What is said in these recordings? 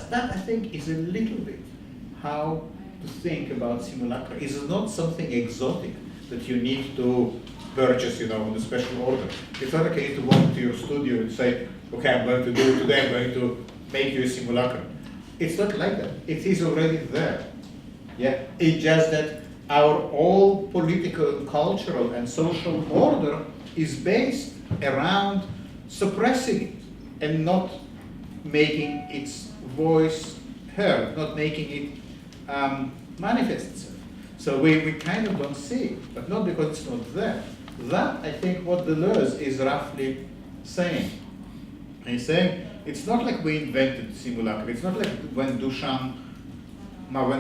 that I think is a little bit how to think about simulacra. It's not something exotic that you need to purchase, on a special order. It's not like you need to walk to your studio and say, okay, I'm going to do it today, I'm going to make you a simulacrum. It's not like that. It is already there. Yeah, it's just that our whole political, cultural, and social order is based around suppressing it and not making its voice heard, not making it manifest itself. So we kind of don't see it, but not because it's not there. That, I think, what Deleuze is roughly saying. He's saying it's not like we invented simulacra. It's not like when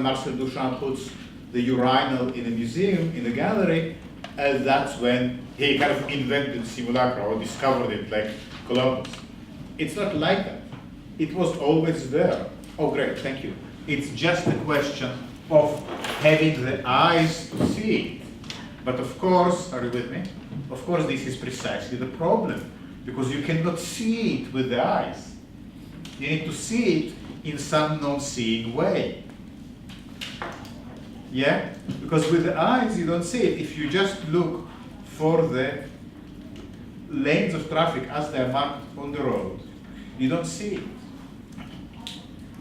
Marcel Duchamp puts the urinal in a museum, in a gallery, that's when he kind of invented simulacra or discovered it, like Columbus. It's not like that. It was always there. Oh, great, thank you. It's just a question of having the eyes to see it. But of course, are you with me? Of course, this is precisely the problem, because you cannot see it with the eyes. You need to see it in some non-seeing way. Yeah? Because with the eyes, you don't see it. If you just look for the lanes of traffic as they are marked on the road, you don't see it.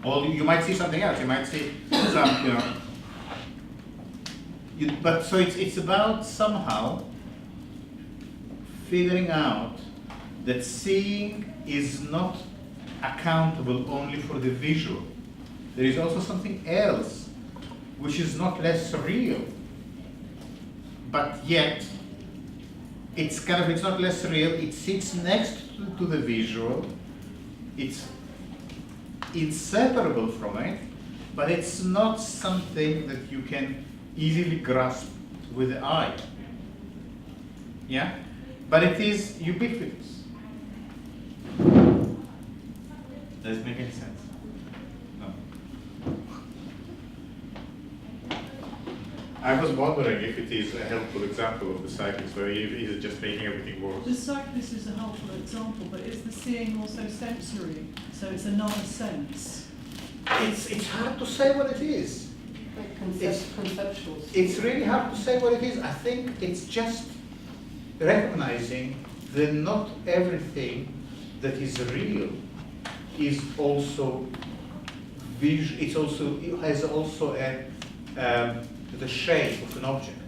Or you might see something else. You might see some, but so it's about somehow figuring out that seeing is not accountable only for the visual. There is also something else which is not less real, but yet it's not less real. It sits next to the visual. It's inseparable from it, but it's not something that you can easily grasp with the eye. Yeah? But it is ubiquitous. Does it make any sense? No. I was wondering if it is a helpful example of the cyclist, where he is just making everything worse. The cyclist is a helpful example, but is the seeing also sensory? So it's another sense? It's hard to say what it is. Conceptual. It's really hard to say what it is. I think it's just recognizing that not everything that is real is also visual. It has also the shape of an object.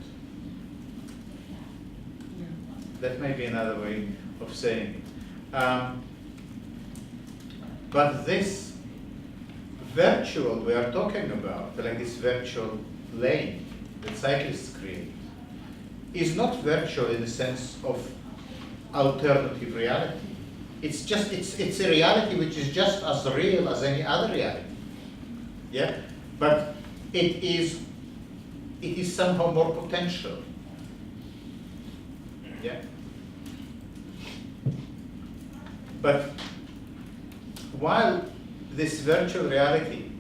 Yeah. That may be another way of saying it. But this virtual we are talking about, like this virtual lane that cyclists create, is not virtual in the sense of alternative reality. It's a reality which is just as real as any other reality. Yeah? But it is somehow more potential. Yeah? But while this virtual reality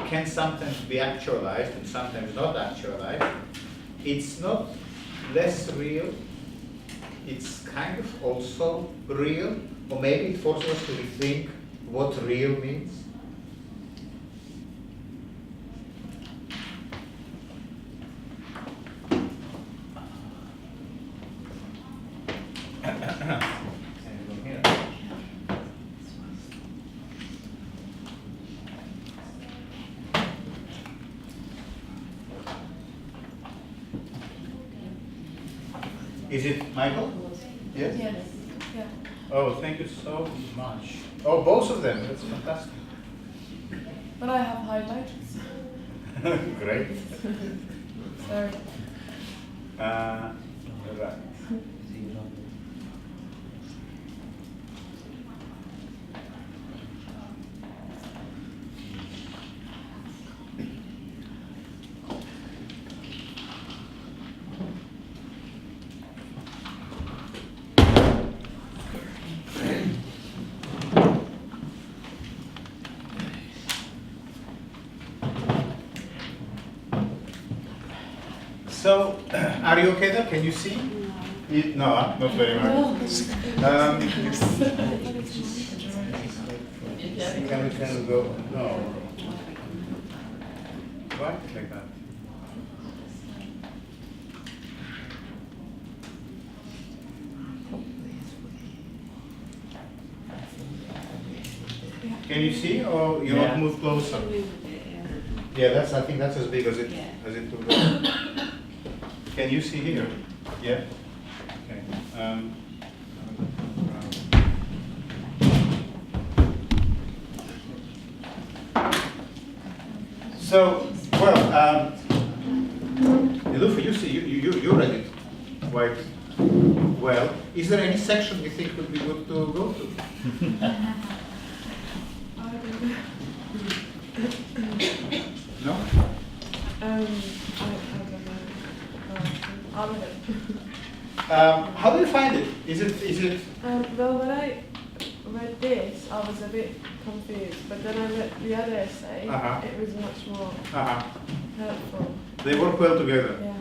can sometimes be actualized and sometimes not actualized, it's not less real, it's kind of also real, or maybe it forces us to rethink what real means. Is it Michael? Yes? Yes. Yeah. Oh, thank you so much. Oh, both of them. That's fantastic. But I have highlights. Great. Sorry. Right. So, are you okay there? Can you see? No, not very much. can we go? No. Why like that? Can you see, or you want to move closer? Yeah, that's. I think that's as big as it will go. Can you see here? Yeah. Okay. So, well, Nilufer, you see, you read it quite well. Is there any section you think would be good to go to? No? I don't know. I'll read it. How do you find it? Is it? Well, when I read this, I was a bit confused, but then I read the other essay. Uh-huh. It was much more Uh-huh. helpful. They work well together. Yeah.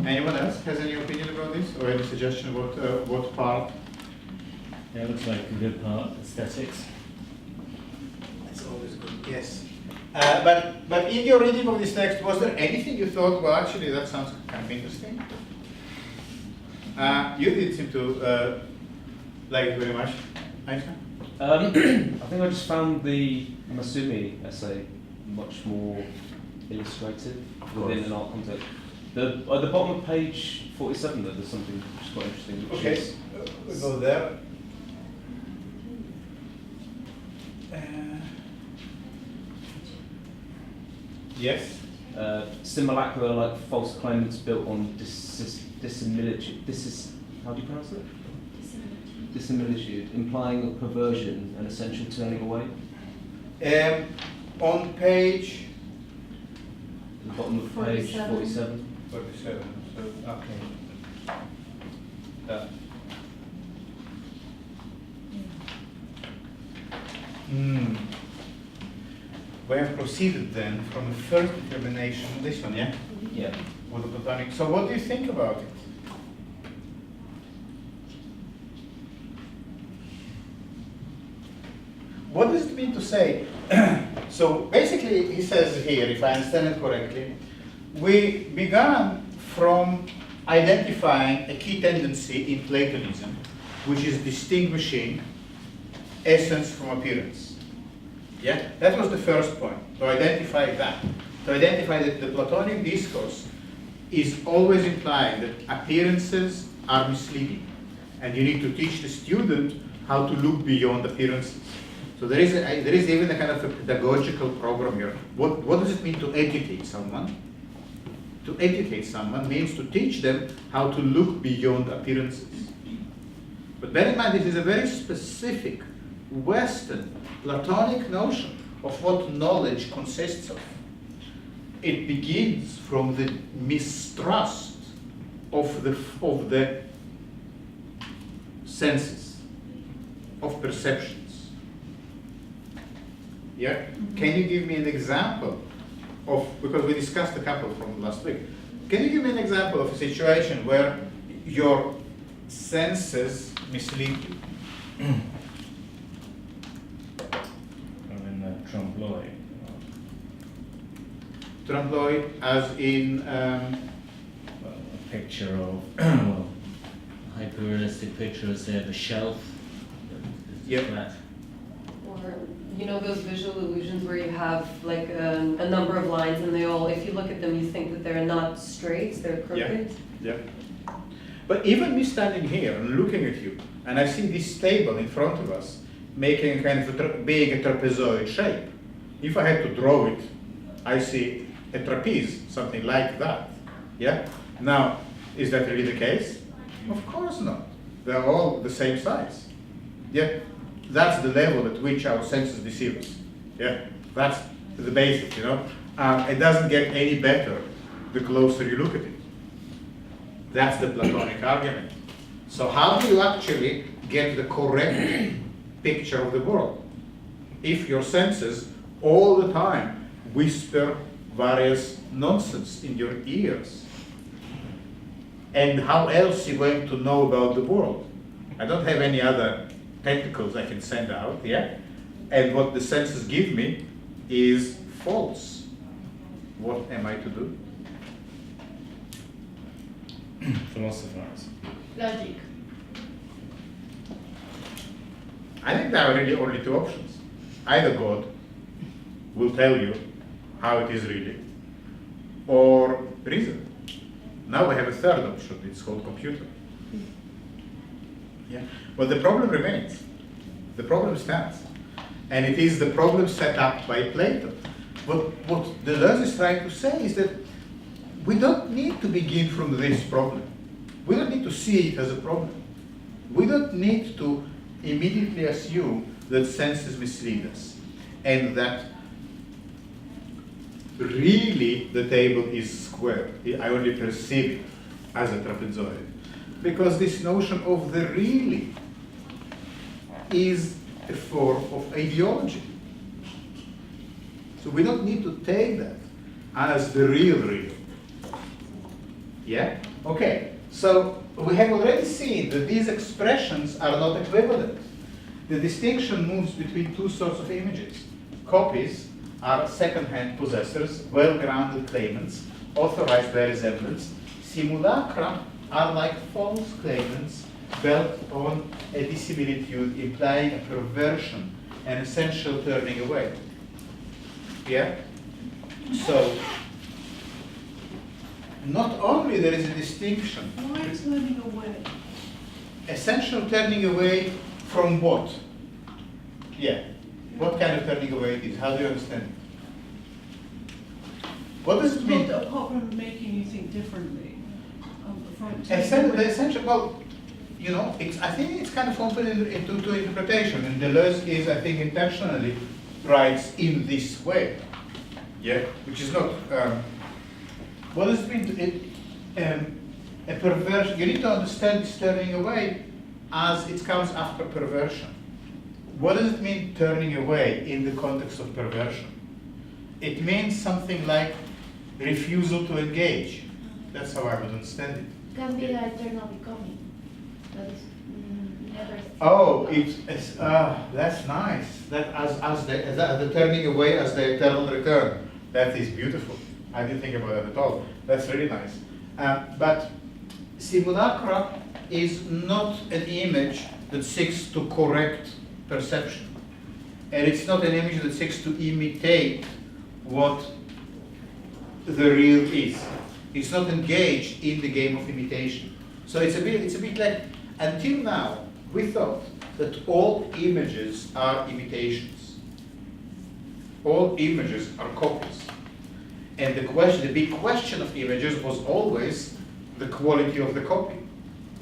Anyone else has any opinion about this, or any suggestion about what part? Yeah, it looks like a good part, aesthetics. That's always good. Yes. But in your reading of this text, was there anything you thought, well, actually, that sounds kind of interesting? You did seem to like it very much. Einstein? I think I just found the Masumi essay much more illustrated within an art context. At the bottom of page 47, though, there's something which is quite interesting. Which Okay, is, we'll go there. Yes. Simulacra are like false claimants built on dissimilitude. How do you pronounce it? Dissimilitude, implying a perversion and essential turning away. On page At the bottom of page 47. 47. So, okay. We have proceeded then from the first determination, this one, yeah? Yeah. With the Platonic. So what do you think about it? What does it mean to say? So basically, he says here, if I understand it correctly, we began from identifying a key tendency in Platonism, which is distinguishing essence from appearance. Yeah, that was the first point, to identify that. To identify that the Platonic discourse is always implying that appearances are misleading, and you need to teach the student how to look beyond appearances. So there is even a kind of a pedagogical program here. What does it mean to educate someone? To educate someone means to teach them how to look beyond appearances. But bear in mind, this is a very specific Western Platonic notion of what knowledge consists of. It begins from the mistrust of the senses, of perceptions. Yeah? Can you give me an example of, because we discussed a couple from last week, can you give me an example of a situation where your senses mislead you? Trompe-l'oeil. Trompe-l'oeil as in... Well, a picture of, well, a hyper-realistic picture of, say, of a shelf. Yep. Flat. Or, you know, those visual illusions where you have like a number of lines and they all, if you look at them, you think that they're not straight, they're crooked. Yeah. But even me standing here and looking at you, and I see this table in front of us, making a kind of a big trapezoid shape. If I had to draw it, I see a trapeze, something like that. Yeah? Now, is that really the case? Of course not. They're all the same size. Yeah? That's the level at which our senses deceive us. Yeah? That's the basic, you know? It doesn't get any better the closer you look at it. That's the Platonic argument. So how do you actually get the correct picture of the world? If your senses all the time whisper various nonsense in your ears. And how else are you going to know about the world? I don't have any other tentacles I can send out, yeah? And what the senses give me is false. What am I to do? Philosophers. Logic. I think there are really only two options. Either God will tell you how it is really, or reason. Now we have a third option, it's called computer. Yeah. But the problem remains. The problem stands. And it is the problem set up by Plato. But what Deleuze is trying to say is that we don't need to begin from this problem. We don't need to see it as a problem. We don't need to immediately assume that senses mislead us and that really the table is square. I only perceive it as a trapezoid. Because this notion of the really is a form of ideology. So we don't need to take that as the real. Yeah? Okay. So we have already seen that these expressions are not equivalent. The distinction moves between two sorts of images. Copies are second-hand possessors, well-grounded claimants, authorized by resemblance. Simulacra are like false claimants built on a dissimilitude, implying a perversion, an essential turning away. Yeah? So, not only there is a distinction. Why turning away? Essential turning away from what? Yeah. What kind of turning away it is? How do you understand it? What does it mean? Well, apart from making you think differently. The essential, well, you know, I think it's kind of open to interpretation, and Deleuze is, I think, intentionally writes in this way. Yeah, which is not. What does it mean? A perversion. You need to understand this turning away as it comes after perversion. What does it mean turning away in the context of perversion? It means something like refusal to engage. That's how I would understand it. Can be the eternal becoming. That is never. Oh, it's that's nice. That as the turning away as the eternal return. That is beautiful. I didn't think about that at all. That's really nice. But simulacra is not an image that seeks to correct perception, and it's not an image that seeks to imitate what the real is. It's not engaged in the game of imitation. So it's a bit like, until now, we thought that all images are imitations. All images are copies. And the big question of images was always the quality of the copy.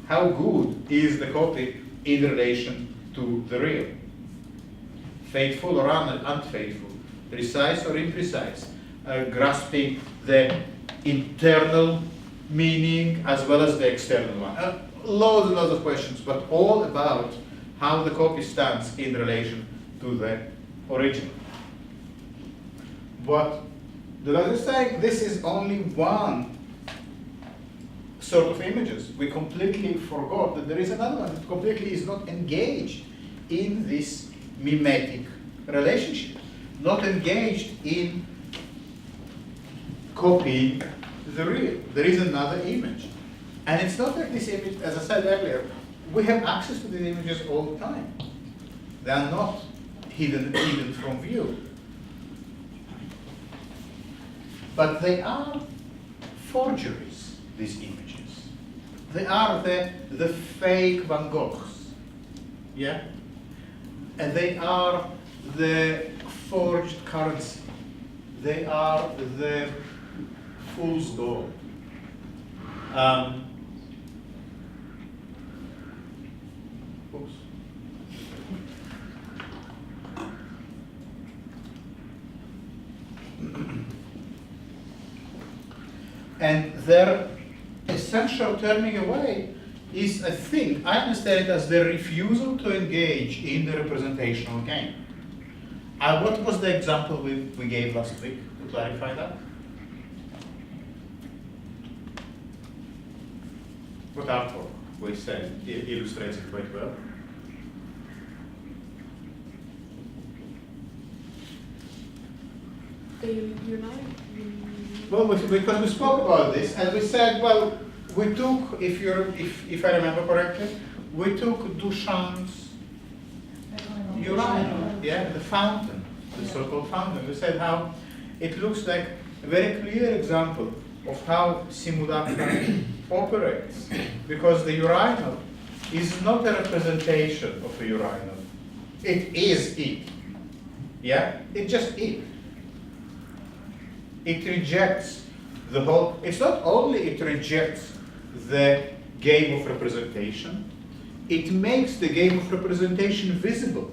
How good is the copy in relation to the real? Faithful or unfaithful? Precise or imprecise? Grasping the internal meaning as well as the external one. Loads and loads of questions, but all about how the copy stands in relation to the original. But Deleuze is saying this is only one sort of images. We completely forgot that there is another one that completely is not engaged in this mimetic relationship, not engaged in copying the real. There is another image. And it's not like this image, as I said earlier, we have access to these images all the time. They are not hidden from view. But they are forgeries, these images. They are the fake Van Goghs. Yeah? And they are the forged currency. They are the fool's gold. Oops. And their essential turning away is, I think, I understand it as the refusal to engage in the representational game. What was the example we gave last week to clarify that? What artwork we said illustrates it quite well? They unite. Well, because we spoke about this, and we said, well, we took, if I remember correctly, we took Duchamp's urinal, yeah, the fountain, the so-called fountain. We said how it looks like a very clear example of how simulacra operates, because the urinal is not a representation of a urinal. It is it. Yeah? It just it. It rejects the whole, it's not only it rejects the game of representation, it makes the game of representation visible.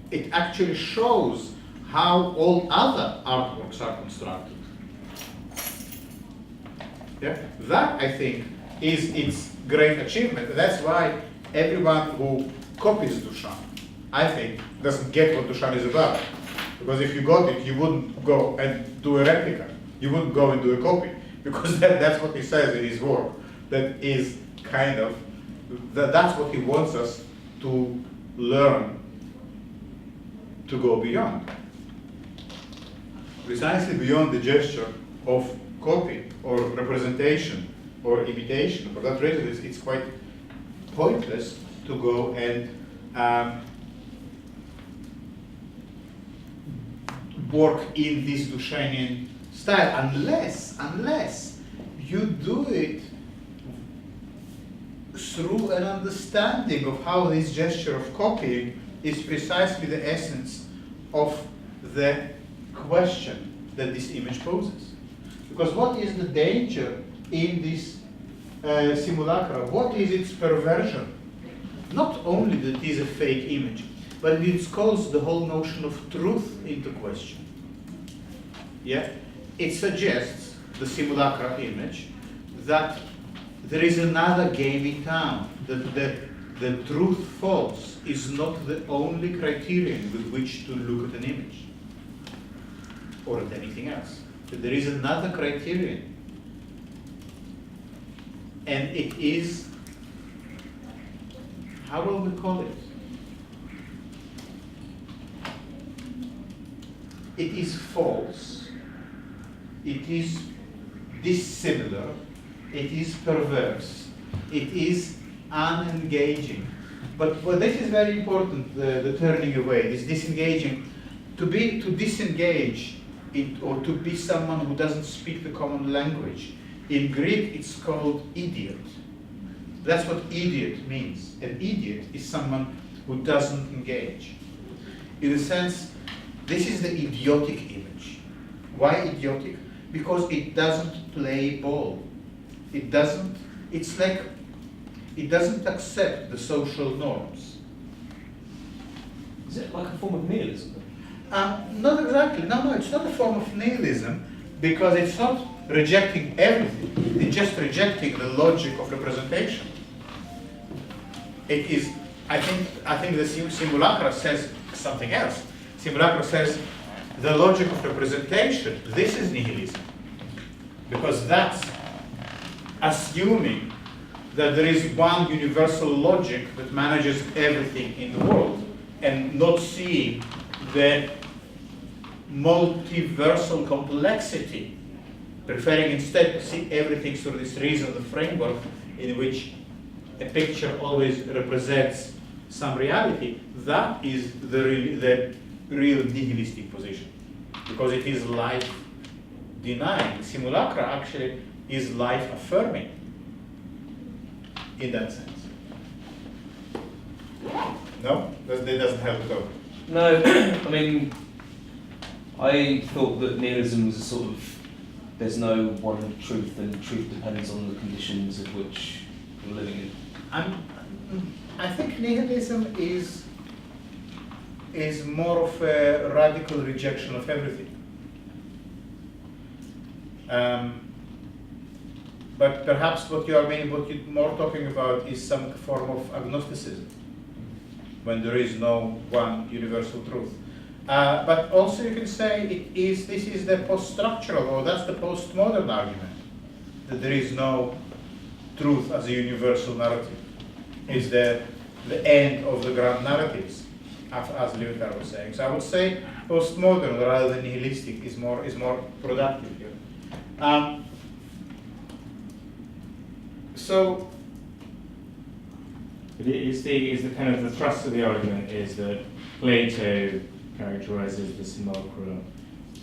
It actually shows how all other artworks are constructed. Yeah? That, I think, is its great achievement. That's why everyone who copies Duchamp, I think, doesn't get what Duchamp is about. Because if you got it, you wouldn't go and do a replica. You wouldn't go and do a copy. Because that's what he says in his work. That is kind of, that's what he wants us to learn to go beyond. Precisely beyond the gesture of copy or representation or imitation. For that reason, it's quite pointless to go and work in this Duchampian style, unless you do it through an understanding of how this gesture of copying is precisely the essence of the question that this image poses. Because what is the danger in this simulacra? What is its perversion? Not only that it is a fake image, but it calls the whole notion of truth into question. Yeah? It suggests, the simulacra image, that there is another game in town, that the truth false is not the only criterion with which to look at an image, or at anything else. That there is another criterion. And it is, how will we call it? It is false, it is dissimilar, it is perverse, it is unengaging. But this is very important, the turning away, this disengaging. To disengage or to be someone who doesn't speak the common language. In Greek, it's called idiot. That's what idiot means. An idiot is someone who doesn't engage. In a sense, this is the idiotic image. Why idiotic? Because it doesn't play ball. It doesn't accept the social norms. Is it like a form of nihilism? Not exactly. No, it's not a form of nihilism, because it's not rejecting everything. It's just rejecting the logic of representation. It is, I think the simulacra says something else. Simulacra says the logic of representation, this is nihilism. Because that's assuming that there is one universal logic that manages everything in the world, and not seeing the multiversal complexity, preferring instead to see everything through this reason, the framework in which a picture always represents some reality. That is the real nihilistic position, because it is life denying. Simulacra actually is life affirming in that sense. No? That doesn't help at all. No, I mean, I thought that nihilism was a sort of, there's no one truth, and truth depends on the conditions of which you're living in. I think nihilism is more of a radical rejection of everything. But perhaps what you're more talking about is some form of agnosticism, when there is no one universal truth. But also you can say this is the post-structural, or that's the postmodern argument, that there is no truth as a universal narrative. Is the end of the grand narratives, as Lyotard was saying. So I would say postmodern rather than nihilistic is more productive here. So But it is the kind of the thrust of the argument is that Plato characterizes the simulacra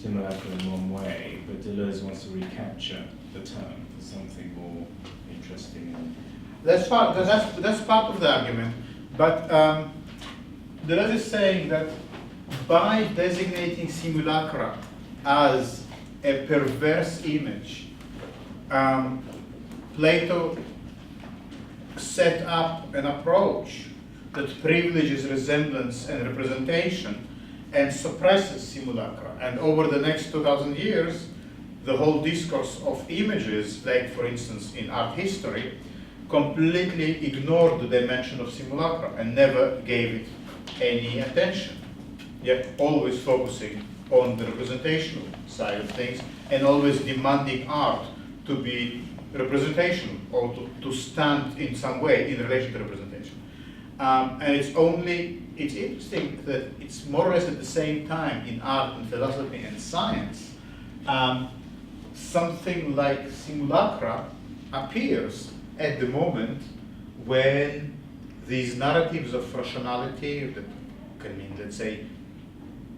in one way, but Deleuze wants to recapture the term for something more interesting. that's part of the argument. But Deleuze is saying that by designating simulacra as a perverse image, Plato set up an approach that privileges resemblance and representation and suppresses simulacra. And over the next 2,000 years, the whole discourse of images, like for instance in art history, completely ignored the dimension of simulacra and never gave it any attention. Yet always focusing on the representational side of things and always demanding art to be representational or to stand in some way in relation to representation. And it's interesting that it's more or less at the same time in art and philosophy and science, something like simulacra appears at the moment when these narratives of rationality that can mean, let's say,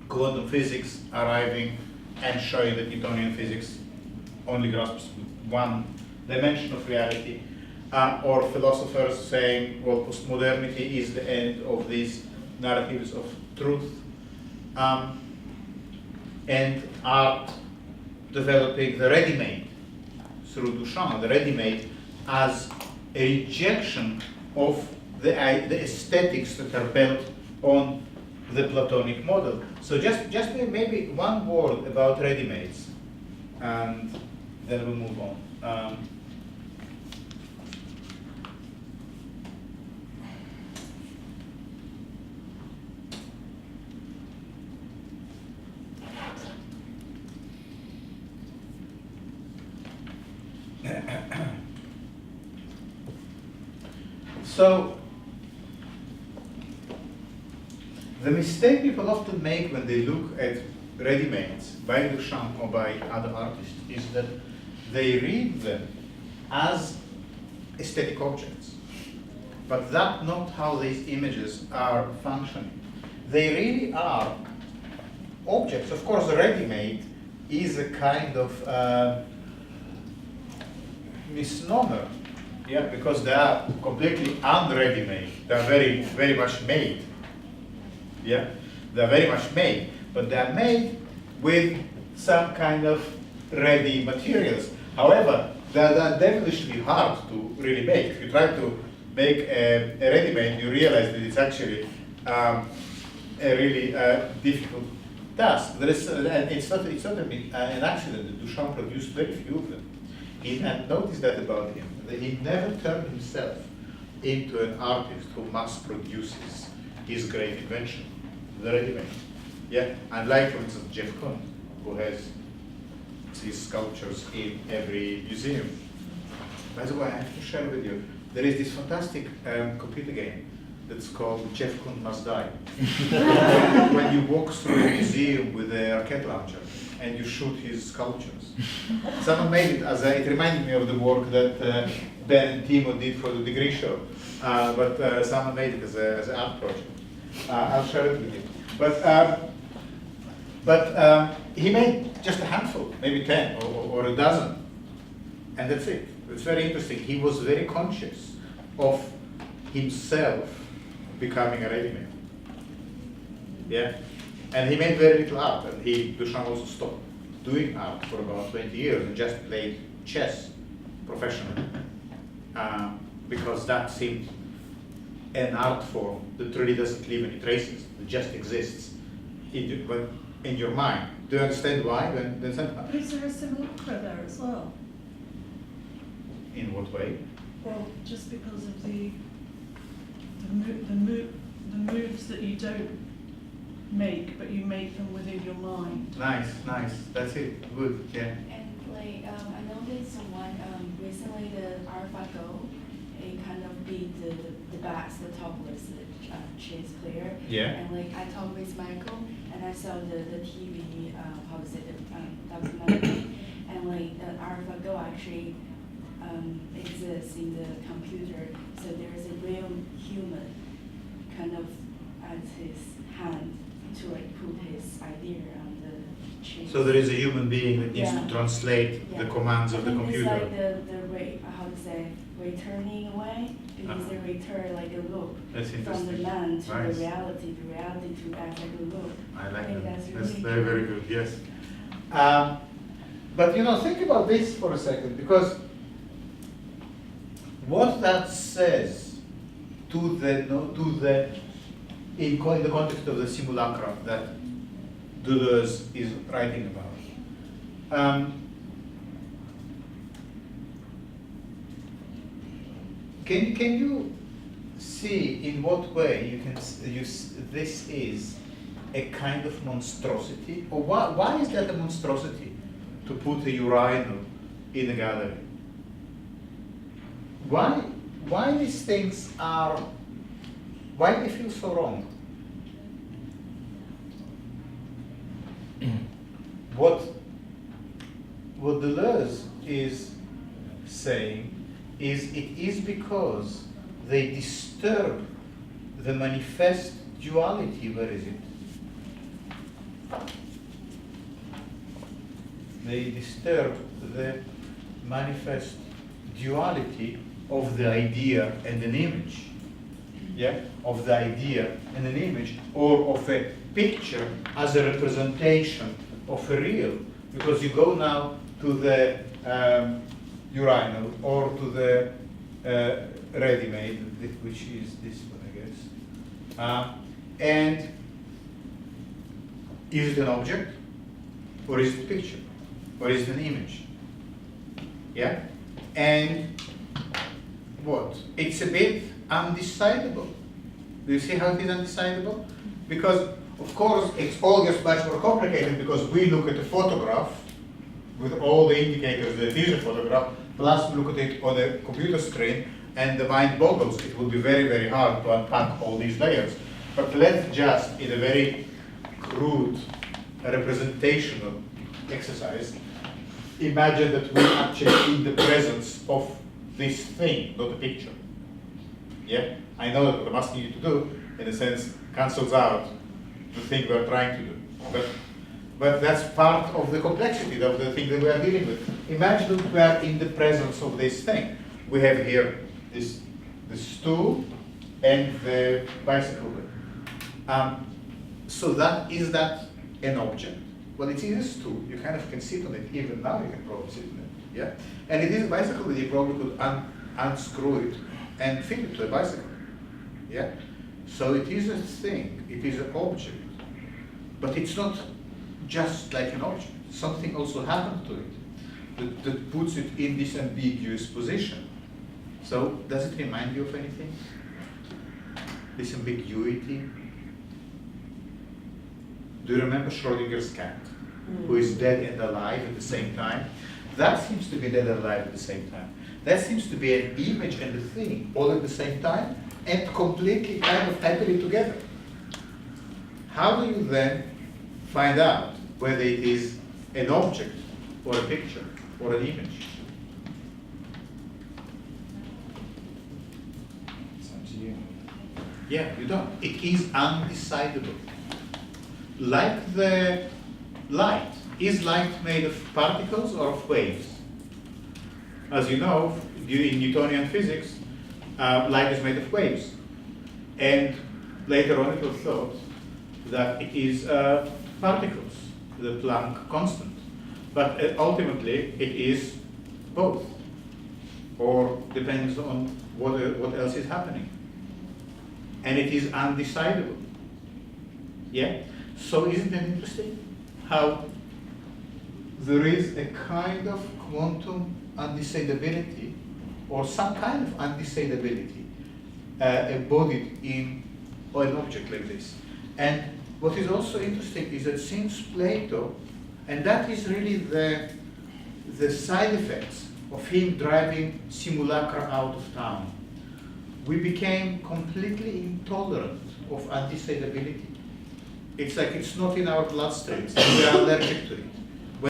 quantum physics arriving and showing that Newtonian physics only grasps one dimension of reality, or philosophers saying, well, postmodernity is the end of these narratives of truth, and art developing the ready-made through Duchamp, the ready-made as a rejection of the aesthetics that are built on the Platonic model. So just maybe one word about ready-mades, and then we'll move on. So, the mistake people often make when they look at ready-mades by Duchamp or by other artists is that they read them as aesthetic objects. But that's not how these images are functioning. They really are objects. Of course, ready-made is a kind of misnomer, yeah, because they are completely unready-made. They are very, very much made. Yeah, they are very much made, but they are made with some kind of ready materials. However, they are devilishly hard to really make. If you try to make a ready-made, you realize that it's actually a really difficult task. There is, and it's not an accident that Duchamp produced very few of them. And notice that about him, that he never turned himself into an artist who mass produces his great invention, the ready-made. Yeah, unlike, for instance, Jeff Koons, who has his sculptures in every museum. By the way, I have to share with you, there is this fantastic computer game that's called Jeff Koons Must Die. When you walk through a museum with a rocket launcher and you shoot his sculptures. Someone made it it reminded me of the work that Ben and Timo did for the degree show, but someone made it as an art project. I'll share it with you. But he made just a handful, maybe 10 or a dozen, and that's it. It's very interesting. He was very conscious of himself becoming a ready-made. Yeah, and he made very little art, and Duchamp also stopped doing art for about 20 years and just played chess professionally, because that seemed an art form that really doesn't leave any traces. It just exists in your mind. Do you understand why? But is there a simulacra there as well? In what way? Well, just because of the moves that you don't make, but you make them within your mind. Nice. That's it. Good. Yeah. And like I noticed someone recently the AlphaGo, it kind of beat the topless chess player. Yeah. And like I talked with Michael, and and I saw the TV, how to say, the documentary, and like the AlphaGo actually exists in the computer, so there is a real human kind of at his hand to like put his idea on the chip. So there is a human being that needs Yeah. to translate Yeah. the commands of I the think computer. It's like the how to say, returning away, because they return like a loop That's from the interesting. man to Nice. the reality to back like a loop. I like think that. that's That's really very, cool. very good, yes. But think about this for a second, because what that says to the in the context of the simulacra that Deleuze is writing about. Can you see in what way this is a kind of monstrosity, or why is that a monstrosity to put a urinal in a gallery? Why these things are, why they feel so wrong? What Deleuze is saying is it is because they disturb the manifest duality. Where is it? They disturb the manifest duality of the idea and an image. Yeah? Of the idea and an image, or of a picture as a representation of a real. Because you go now to the urinal or to the ready-made, which is this one, I guess. And is it an object, or is it a picture, or is it an image? Yeah? And what? It's a bit undecidable. Do you see how it is undecidable? Because, of course, it's all gets much more complicated because we look at a photograph with all the indicators that it is a photograph, plus we look at it on a computer screen, and the mind boggles. It will be very, very hard to unpack all these layers. But let's just, in a very crude representational exercise, imagine that we're actually in the presence of this thing, not a picture. Yeah? I know that what I'm asking you to do, in a sense, cancels out the thing we're trying to do. But that's part of the complexity of the thing that we are dealing with. Imagine that we are in the presence of this thing. We have here this stool and the bicycle wheel. So is that an object? Well, it is a stool. You kind of can sit on it. Even now you can probably sit on it. Yeah? And it is a bicycle that you probably could unscrew it and fit it to a bicycle. Yeah? So it is a thing. It is an object. But it's not just like an object. Something also happened to it that puts it in this ambiguous position. So does it remind you of anything? This ambiguity? Do you remember Schrodinger's cat, who is dead and alive at the same time? That seems to be dead and alive at the same time. That seems to be an image and a thing all at the same time and completely kind of happily together. How do you then find out whether it is an object or a picture or an image? It's up to you. Yeah, you don't. It is undecidable. Like the light. Is light made of particles or of waves? As you know, in Newtonian physics, light is made of waves. And later on it was thought that it is particles, the Planck constant. But ultimately it is both, or depends on what else is happening. And it is undecidable. Yeah? So isn't it interesting how there is a kind of quantum undecidability, or some kind of undecidability embodied in an object like this. And what is also interesting is that since Plato, and that is really the side effects of him driving simulacra out of town, we became completely intolerant of undecidability. It's like it's not in our bloodstream, we are allergic to it.